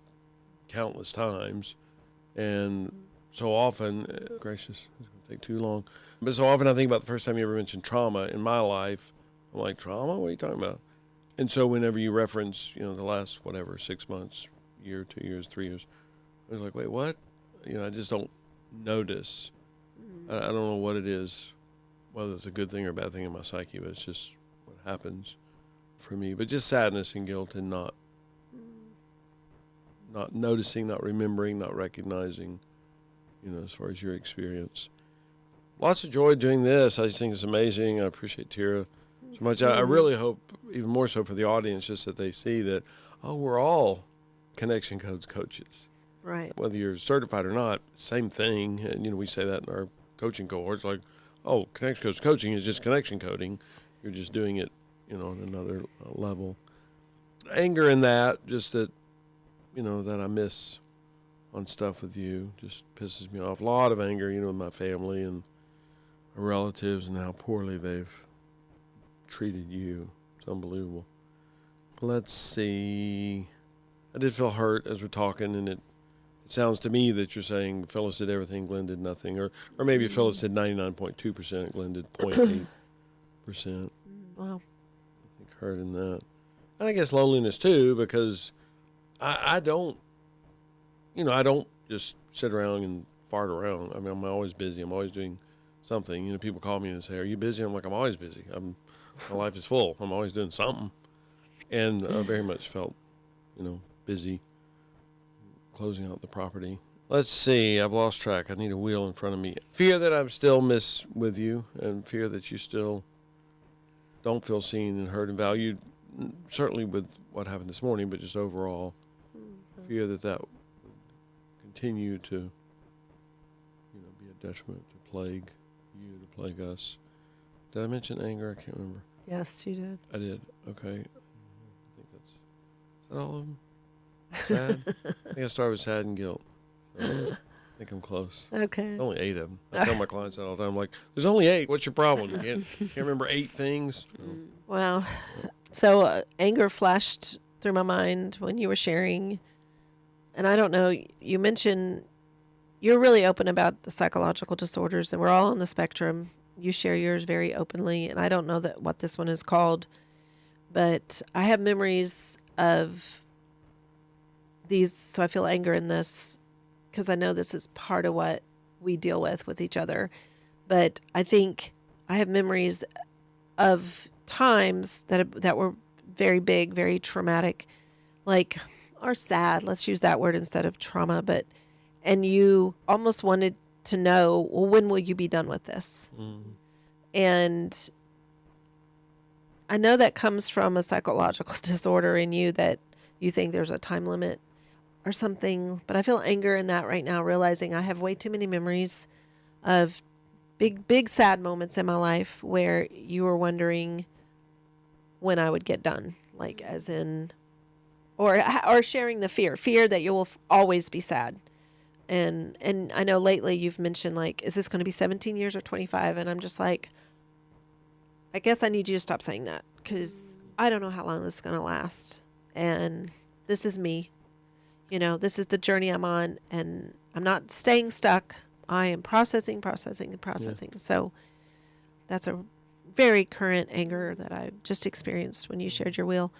countless times. And so often, gracious, it's going to take too long. But so often I think about the first time you ever mentioned trauma in my life. I'm like, trauma? What are you talking about? And so whenever you reference, you know, the last, 6 months, year, 2 years, 3 years, I was like, wait, what? You know, I just don't notice. I don't know what it is, whether it's a good thing or a bad thing in my psyche, but it's just what happens for me. But just sadness and guilt and not noticing, not remembering, not recognizing, you know, as far as your experience. Lots of joy doing this. I just think it's amazing. I appreciate Tera so much. I really hope, even more so for the audience, just that they see that, oh, we're all Connection Codes coaches. Right. Whether you're certified or not, same thing. And, you know, we say that in our coaching cohorts, like, oh, Connection Codes coaching is just connection coding. You're just doing it, you know, on another level. Anger in that, just that, you know, that I miss on stuff with you, just pisses me off. A lot of anger, you know, with my family and my relatives and how poorly they've treated you. It's unbelievable. Let's see. I did feel hurt as we're talking, and it sounds to me that you're saying Phyllis did everything, Glen did nothing, or maybe Phyllis did 99.2%, Glen did 0.8%. Wow. I think hurt in that. And I guess loneliness too, because I don't, you know, I don't just sit around and fart around. I mean, I'm always busy. I'm always doing something. You know, people call me and say, are you busy? I'm like, I'm always busy. My life is full. I'm always doing something. And I very much felt, you know, busy closing out the property. Let's see. I've lost track. I need a wheel in front of me. Fear that I'm still miss with you, and fear that you still don't feel seen and heard and valued, certainly with what happened this morning, but just overall. Fear that would continue to, you know, be a detriment, to plague you, to plague us. Did I mention anger? I can't remember. Yes, you did. I did. Okay. I think is that all of them? Sad? I think I started with sad and guilt. So I think I'm close. Okay. There's only 8 of them. I tell my clients that all the time. I'm like, there's only 8. What's your problem? You can't remember 8 things? Wow. So anger flashed through my mind when you were sharing. And I don't know, you mentioned you're really open about the psychological disorders, and we're all on the spectrum. You share yours very openly, and I don't know what this one is called, but I have memories of these, so I feel anger in this because I know this is part of what we deal with each other. But I think I have memories of times that were very big, very traumatic, like, or sad, let's use that word instead of trauma, and you almost wanted to know, well, when will you be done with this? And I know that comes from a psychological disorder in you, that you think there's a time limit or something, but I feel anger in that right now, realizing I have way too many memories of big sad moments in my life where you were wondering when I would get done, like as in, or sharing the fear that you will always be sad. And I know lately you've mentioned, like, is this going to be 17 years or 25? And I'm just like, I guess I need you to stop saying that, because I don't know how long this is going to last. And this is me. You know, this is the journey I'm on, and I'm not staying stuck. I am processing. So that's a very current anger that I just experienced when you shared your wheel.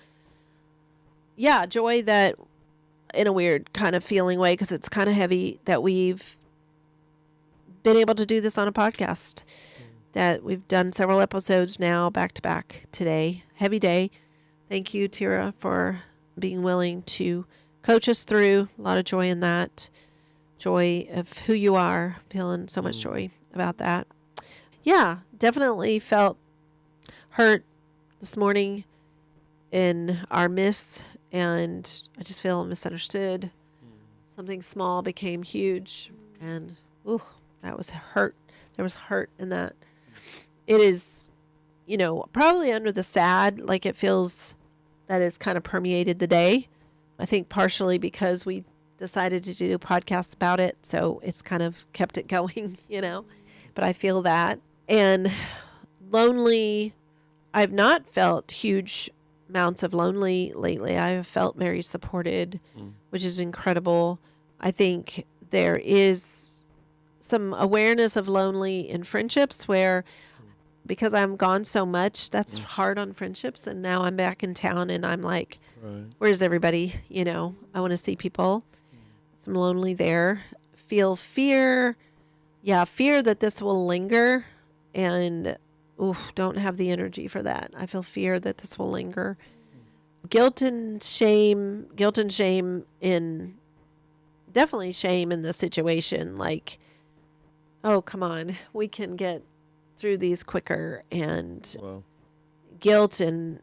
Yeah, joy that, in a weird kind of feeling way, because it's kind of heavy, that we've been able to do this on a podcast, that we've done several episodes now back to back today. Heavy day. Thank you, Tera, for being willing to coach us through. A lot of joy in that. Joy of who you are. Feeling so much joy about that. Yeah, definitely felt hurt this morning in our miss, and I just feel misunderstood. Something small became huge, and that was hurt. There was hurt in that. It is, probably under the sad, like it feels that it's kind of permeated the day. I think partially because we decided to do podcasts about it, so it's kind of kept it going, But I feel that. And lonely, I've not felt huge amounts of lonely lately. I have felt very supported, which is incredible. I think there is some awareness of lonely in friendships where, because I'm gone so much, that's hard on friendships. And now I'm back in town and I'm like, where's everybody? I want to see people. So I'm lonely there. Feel fear. Yeah, fear that this will linger, and don't have the energy for that. I feel fear that this will linger. Guilt and shame definitely shame in the situation. Like, oh, come on, we can get through these quicker. And guilt and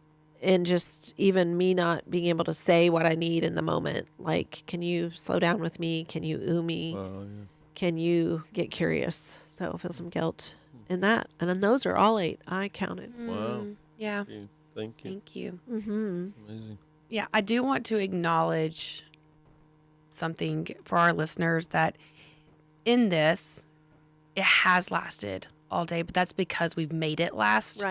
just even me not being able to say what I need in the moment. Like, can you slow down with me? Can you ooh me? Can you get curious? So I feel some guilt in that. And then those are all 8 I counted. Wow. Yeah. Thank you. Thank you. Mm-hmm. Amazing. Yeah, I do want to acknowledge something for our listeners, that in this, it has lasted all day, but that's because we've made it last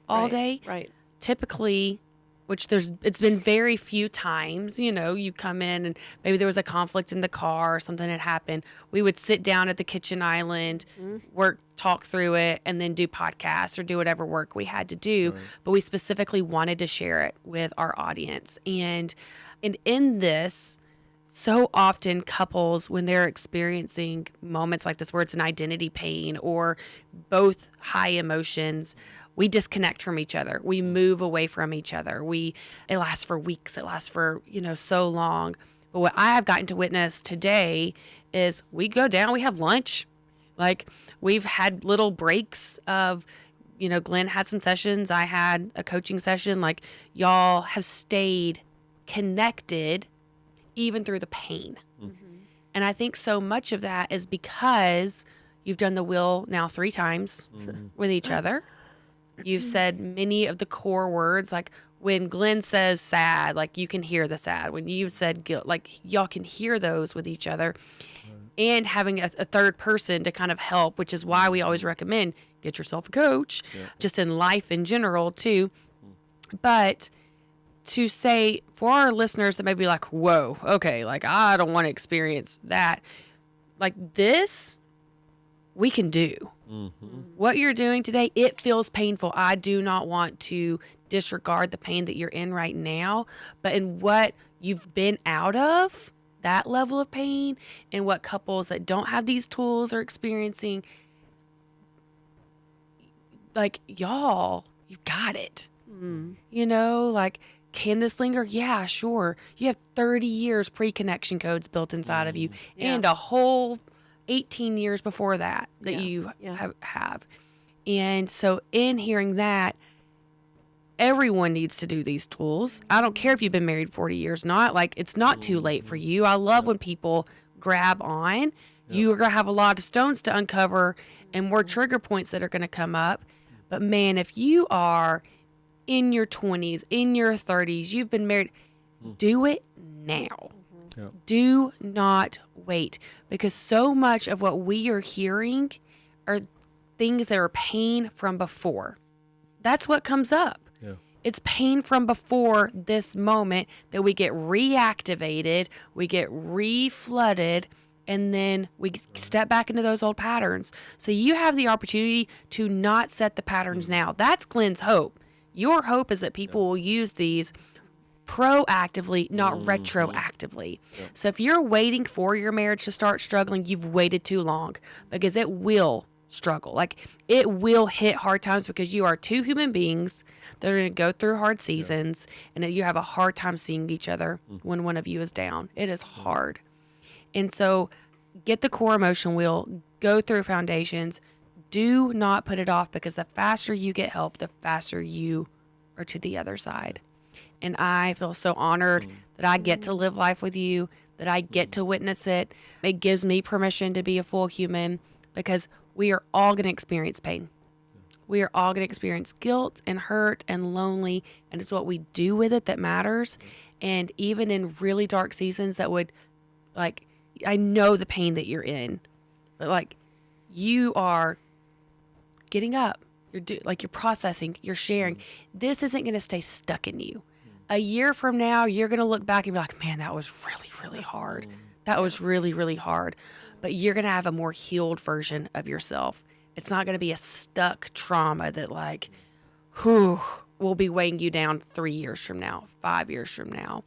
all day. Right. Typically, which it's been very few times, you come in and maybe there was a conflict in the car or something had happened. We would sit down at the kitchen island, talk through it, and then do podcasts or do whatever work we had to do. Right. But we specifically wanted to share it with our audience. And in this, so often couples, when they're experiencing moments like this where it's an identity pain or both high emotions, we disconnect from each other. We move away from each other. It lasts for weeks. It lasts for, so long. But what I have gotten to witness today is we go down, we have lunch. Like, we've had little breaks of, Glenn had some sessions. I had a coaching session. Like, y'all have stayed connected even through the pain. Mm-hmm. And I think so much of that is because you've done the wheel now 3 times with each other. You've said many of the core words, like when Glenn says sad, like you can hear the sad. When you've said guilt, like y'all can hear those with each other. And having a third person to kind of help, which is why we always recommend get yourself a coach, just in life in general too. But to say for our listeners that may be like, whoa, okay, like I don't want to experience that. Like this, we can do. Mm-hmm. What you're doing today, it feels painful. I do not want to disregard the pain that you're in right now, but in what you've been out of, that level of pain, and what couples that don't have these tools are experiencing, like, y'all, you've got it. Like, can this linger? Yeah, sure. You have 30 years pre-connection codes built inside of you, and a whole 18 years before that you have. And so in hearing that, everyone needs to do these tools. I don't care if you've been married 40 years, it's not too late for you. I love when people grab on. You're going to have a lot of stones to uncover and more trigger points that are going to come up. But man, if you are in your 20s, in your 30s, you've been married, do it now. Yeah. Do not wait, because so much of what we are hearing are things that are pain from before. That's what comes up. Yeah. It's pain from before this moment that we get reactivated, we get reflooded, and then we step back into those old patterns. So you have the opportunity to not set the patterns now. That's Glen's hope. Your hope is that people will use these proactively, not retroactively. Yep. So if you're waiting for your marriage to start struggling, you've waited too long, because it will struggle. Like, it will hit hard times, because you are two human beings that are going to go through hard seasons, and that you have a hard time seeing each other when one of you is down. It is hard. And so get the core emotion wheel, go through foundations. Do not put it off, because the faster you get help, the faster you are to the other side. And I feel so honored that I get to live life with you, that I get to witness it. It gives me permission to be a full human, because we are all going to experience pain. We are all going to experience guilt and hurt and lonely, and it's what we do with it that matters. And even in really dark seasons that would, like, I know the pain that you're in, but like, you are getting up. You're processing, you're sharing. This isn't going to stay stuck in you. A year from now, you're going to look back and be like, man, that was really, really hard. That was really, really hard. But you're going to have a more healed version of yourself. It's not going to be a stuck trauma that, like, will be weighing you down 3 years from now, 5 years from now.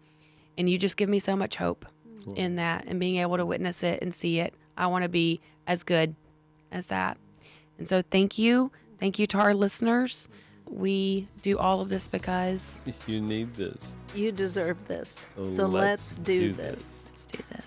And you just give me so much hope in that, and being able to witness it and see it. I want to be as good as that. And so thank you. Thank you to our listeners. We do all of this because You need this. You deserve this. So So let's let's do do this. let's do this.